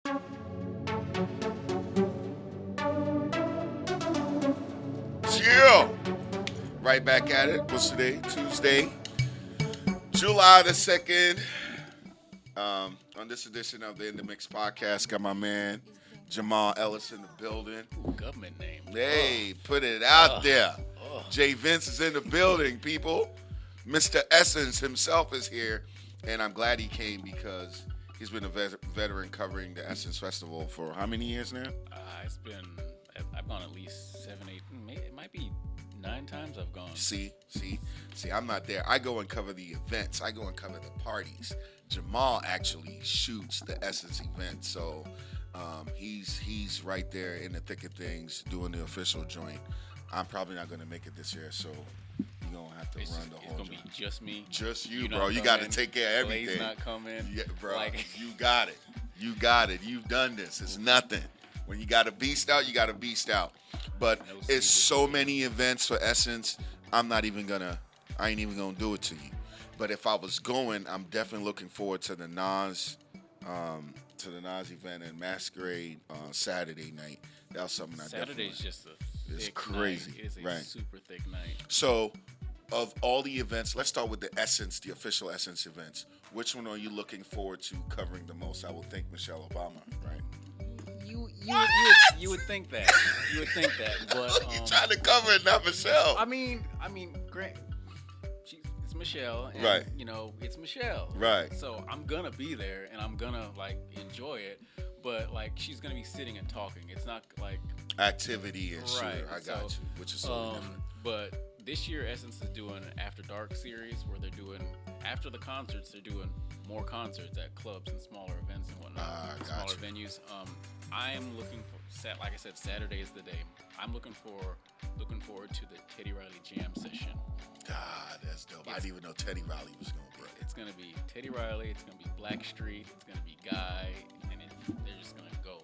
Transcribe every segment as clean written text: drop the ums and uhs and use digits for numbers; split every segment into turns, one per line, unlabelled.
Yeah. Right back at it. What's today? Tuesday, July the 2nd. On this edition of the INDMIX podcast, got my man Jamal Ellis in the building.
Ooh, government name.
Hey, put it out there.
Oh.
Jay Vince is in the building, people. Mr. Essence himself is here, and I'm glad he came because he's been a veteran covering the Essence Festival for how many years now?
I've gone at least 7, 8, it might be 9 times I've gone.
See, I'm not there. I go and cover the events. I go and cover the parties. Jamal actually shoots the Essence event, so he's right there in the thick of things doing the official joint. I'm probably not going to make it this year, so you're going to have to run the whole
It's going to be just me.
Just you, bro. You got to take care of
Clay's
everything.
not coming.
Yeah, bro.
Like,
you got it. You got it. You've done this. It's nothing. When you got to beast out, you got to beast out. But it's so many events for Essence. I ain't even gonna do it to you. But if I was going, I'm definitely looking forward to the Nas event and Masquerade Saturday night. That was something I
Saturday's just a
it's
thick
crazy.
Night. It is a
right.
super thick night.
So, of all the events, let's start with the Essence, the official Essence events. Which one are you looking forward to covering the most? I would think Michelle Obama, right?
You would think that. You would think that, but
you trying to cover it, not Michelle.
I mean, great. It's Michelle, and,
right?
You know, it's Michelle,
right?
So I'm gonna be there, and I'm gonna enjoy it. But she's gonna be sitting and talking. It's not like
activity and shit.
Right.
I got you, which is so different.
But this year, Essence is doing an After Dark series where they're doing after the concerts. They're doing more concerts at clubs and smaller events and whatnot, smaller venues. I am looking for, like I said, Saturday is the day. I'm looking forward to the Teddy Riley Jam session.
God, that's dope. I didn't even know Teddy Riley was going to be.
It's going to be Teddy Riley. It's going to be Blackstreet. It's going to be Guy, and they're just going to go.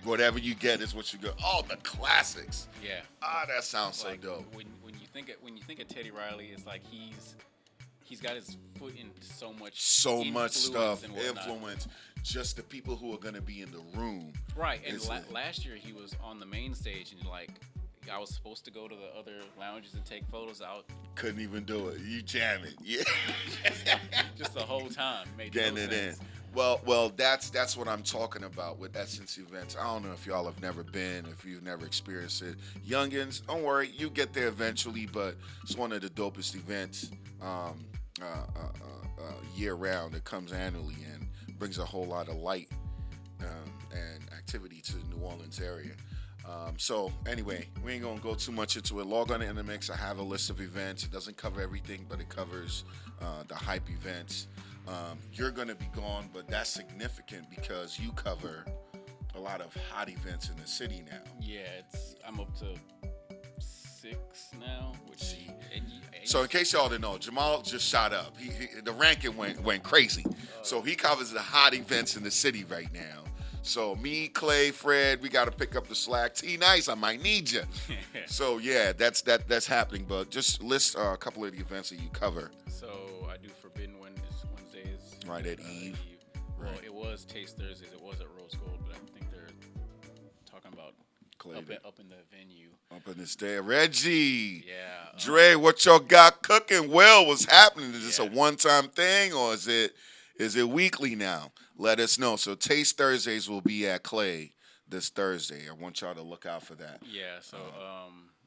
Whatever you get is what you get. Oh, the classics.
Yeah.
That sounds so dope.
When you think of Teddy Riley, it's like he's got his foot in so much
stuff, influence. Just the people who are going to be in the room.
Right, and last year he was on the main stage, and I was supposed to go to the other lounges and take photos out.
Couldn't even do it. You jam it, yeah.
just the whole time.
Getting it in. Well, that's what I'm talking about with Essence events. I don't know if y'all have never been, if you've never experienced it. Youngins, don't worry, you get there eventually, but it's one of the dopest events year round. It comes annually and brings a whole lot of light and activity to the New Orleans area. So anyway, we ain't gonna go too much into it. Log on to INDMIX. I have a list of events. It doesn't cover everything, but it covers the hype events. You're gonna be gone, but that's significant because you cover a lot of hot events in the city now.
Yeah, I'm up to 6 now.
So in case y'all didn't know, Jamal just shot up. The ranking went crazy. So he covers the hot events in the city right now. So me, Clay, Fred, we got to pick up the slack. T-Nice, I might need you. So yeah, that's happening. But just list a couple of the events that you cover.
So I do Forbidden Wednesdays.
Right at Eve.
Well, it was Taste Thursdays. It was at Rose Gold, but I think they're talking about up in the venue.
Up in the stair. Reggie.
Yeah.
Dre, what y'all got cooking? Well, what's happening? Is this a one-time thing or is it weekly now? Let us know. So Taste Thursdays will be at Clay this Thursday. I want y'all to look out for that.
Yeah, so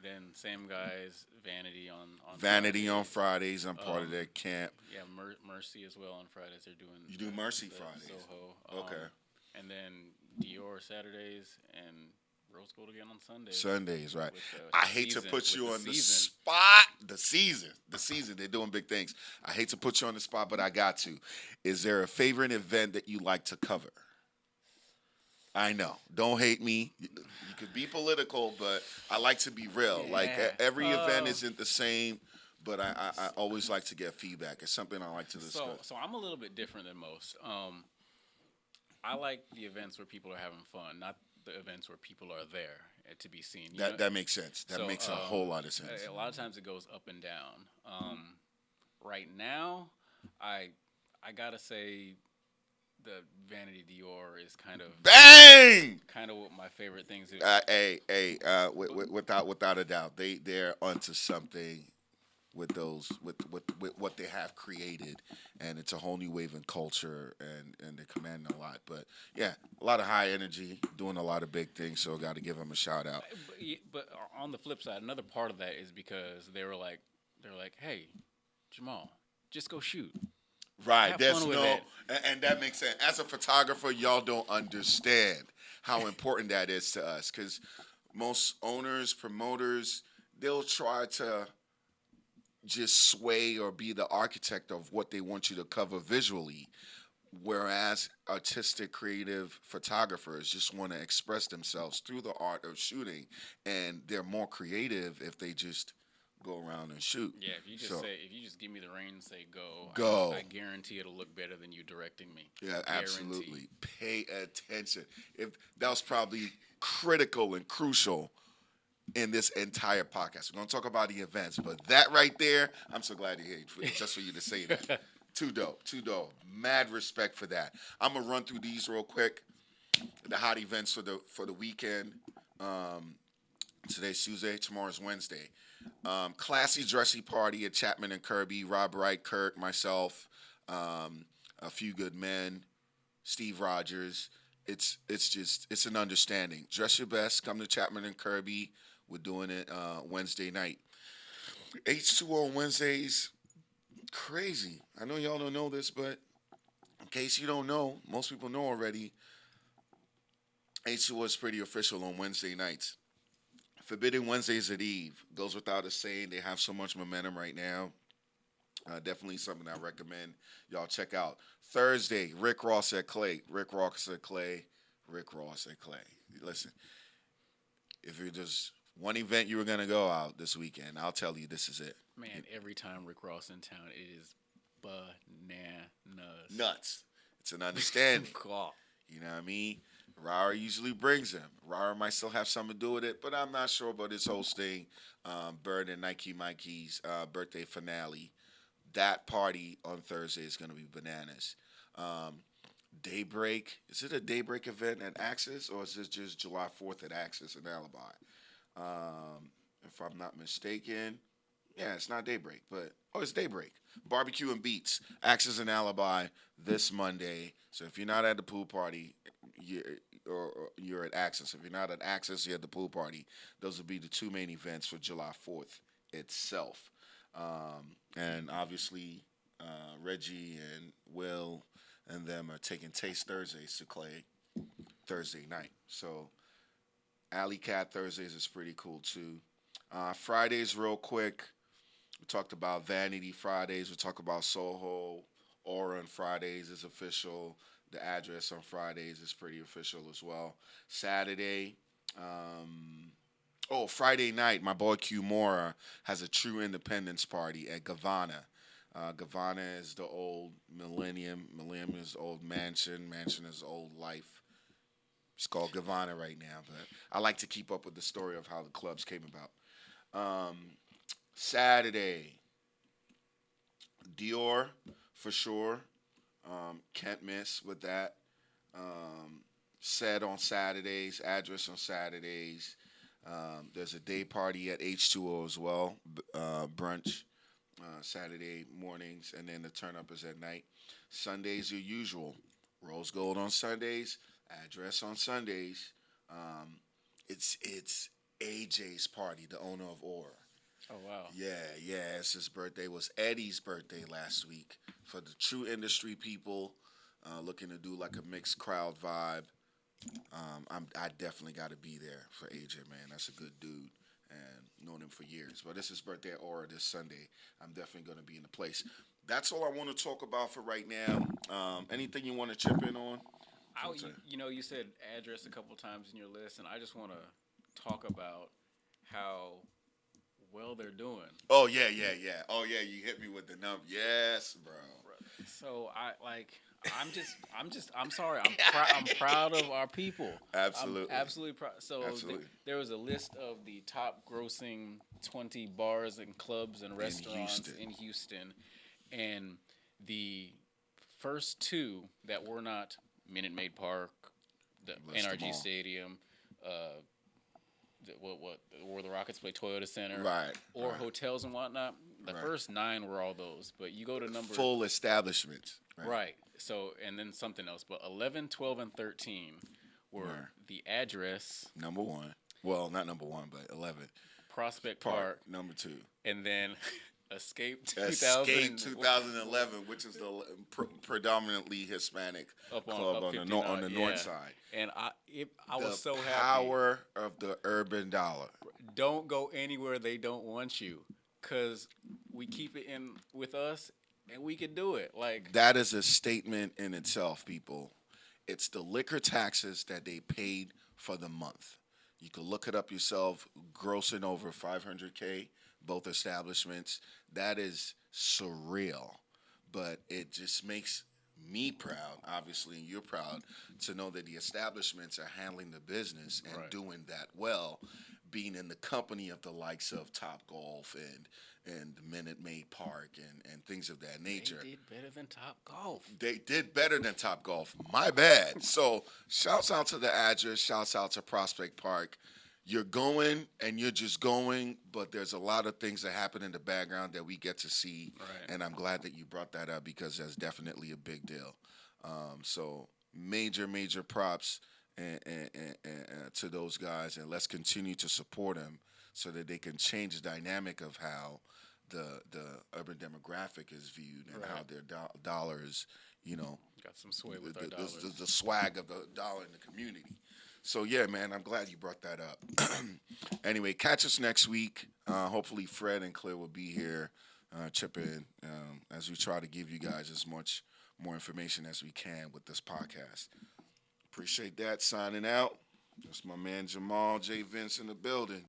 then same guys, Vanity on
Vanity on Fridays. I'm part of that camp.
Yeah, Mercy as well on Fridays. They're doing.
You do Mercy Fridays.
Soho.
Okay.
And then Dior Saturdays and Rose Gold again on Sundays.
Sundays, right.
With,
I hate to put you on the spot. The season. They're doing big things. I hate to put you on the spot, but I got to. Is there a favorite event that you like to cover? I know. Don't hate me. You could be political, but I like to be real.
Yeah.
Like every event isn't the same, but I always like to get feedback. It's something I like to discuss.
So I'm a little bit different than most. I like the events where people are having fun, not the events where people are there to be seen.
That makes sense. That makes a whole lot of sense.
A lot of times it goes up and down. Right now, I gotta say the Vanity Dior is
bang.
kind of what my favorite things is.
Without a doubt, they're onto something with those with what they have created, and it's a whole new wave in culture, and they're commanding a lot. But yeah, a lot of high energy, doing a lot of big things. So got to give them a shout out.
But on the flip side, another part of that is because they're like, hey, Jamal, just go shoot.
Right,
Have
there's
fun with
no,
it.
and that makes sense. As a photographer, y'all don't understand how important that is to us, because most owners, promoters, they'll try to just sway or be the architect of what they want you to cover visually, whereas artistic creative photographers just want to express themselves through the art of shooting, and they're more creative if they just go around and shoot.
Yeah, if you just give me the reins and say go,
Go.
I guarantee it'll look better than you directing me.
Yeah,
Guarantee.
absolutely. Pay attention. If that was probably critical and crucial in this entire podcast. We're gonna talk about the events, but that right there, I'm so glad you're here just for you to say that. Too dope, too dope. Mad respect for that. I'm gonna run through these real quick. The hot events for the weekend. Today's Tuesday. Tomorrow's Wednesday. Classy dressy party at Chapman and Kirby. Rob Wright, Kirk, myself, a few good men, Steve Rogers. It's an understanding. Dress your best. Come to Chapman and Kirby. We're doing it Wednesday night. H2O on Wednesdays. Crazy. I know y'all don't know this, but in case you don't know, most people know already. H2O is pretty official on Wednesday nights. Forbidden Wednesdays at Eve. Goes without a saying. They have so much momentum right now. Definitely something I recommend y'all check out. Thursday, Rick Ross at Clay. Rick Ross at Clay. Rick Ross at Clay. Listen, if you're just one event you were going to go out this weekend, I'll tell you this is it.
Man, every time Rick Ross in town, it is bananas.
Nuts. It's an understanding. You know what I mean? Rara usually brings them. Rara might still have something to do with it, but I'm not sure about his hosting. Bird and Nike Mikey's birthday finale. That party on Thursday is going to be bananas. Daybreak. Is it a Daybreak event at Axis, or is it just July 4th at Axis in Alibi? If I'm not mistaken. Yeah, it's not Daybreak, but it's Daybreak. Barbecue and Beats, Axis and Alibi this Monday. So if you're not at the pool party, you're at Axis. If you're not at Axis, you're at the pool party. Those will be the two main events for July 4th itself. And obviously, Reggie and Will and them are taking Taste Thursdays to Clay Thursday night. So Alley Cat Thursdays is pretty cool too. Fridays, real quick. We talked about Vanity Fridays. We talked about Soho. Aura on Fridays is official. The address on Fridays is pretty official as well. Saturday. Friday night, my boy Q Mora has a true independence party at Gavana. Gavana is the old Millennium. Millennium is the old Mansion. Mansion is the old Life. It's called Gavana right now, but I like to keep up with the story of how the clubs came about. Saturday, Dior for sure. Can't miss with that. Set on Saturdays, address on Saturdays. There's a day party at H2O as well, brunch Saturday mornings, and then the turn up is at night. Sundays are usual. Rose Gold on Sundays, address on Sundays. It's AJ's party, the owner of Aura.
Oh, wow.
Yeah, it's his birthday. It was Eddie's birthday last week. For the true industry people looking to do like a mixed crowd vibe, I definitely got to be there for AJ, man. That's a good dude, and known him for years. But it's his birthday at Aura this Sunday. I'm definitely going to be in the place. That's all I want to talk about for right now. Anything you want to chip in on?
You said address a couple times in your list, and I just want to talk about how well they're doing.
Oh yeah. Oh yeah, you hit me with the number. Yes, bro.
So I'm sorry. I'm proud of our people.
Absolutely.
I'm absolutely proud. So there was a list of the top grossing 20 bars and clubs and restaurants in Houston, and the first two that were not Minute Maid Park, the
List them
NRG
all.
Stadium, where the Rockets play Toyota Center,
Right.
or
right.
hotels and whatnot. The
Right.
first 9 were all those, but you go to number
Full establishments.
right. So and then something else, but 11, 12, and 13 were
Right.
the address,
Number 1. Well, not number 1, but 11.
Prospect Park,
Number 2.
and then Escape
Escape 2011, which is the predominantly Hispanic club on the north side.
And I was so happy.
Power of the urban dollar.
Don't go anywhere they don't want you, cause we keep it in with us, and we can do it. Like
That is a statement in itself, people. It's the liquor taxes that they paid for the month. You can look it up yourself, grossing over $500K, both establishments. That is surreal, but it just makes me proud, obviously, and you're proud, to know that the establishments are handling the business and
Right.
doing that well, being in the company of the likes of Top Golf and Minute Maid Park and things of that nature.
they did better than Top Golf.
They did better than Top Golf. My bad. So shouts out to the address. Shouts out to Prospect Park. You're going and you're just going, but there's a lot of things that happen in the background that we get to see.
Right.
And I'm glad that you brought that up because that's definitely a big deal. So major props to those guys, and let's continue to support them so that they can change the dynamic of how the urban demographic is viewed and how
Right.
their dollars,
Got some sway with our
the,
dollars.
the swag of the dollar in the community. So yeah, man, I'm glad you brought that up. Anyway, catch us next week. Hopefully, Fred and Claire will be here, chip in as we try to give you guys as much more information as we can with this podcast. Appreciate that. Signing out. That's my man Jamal J. Vince in the building.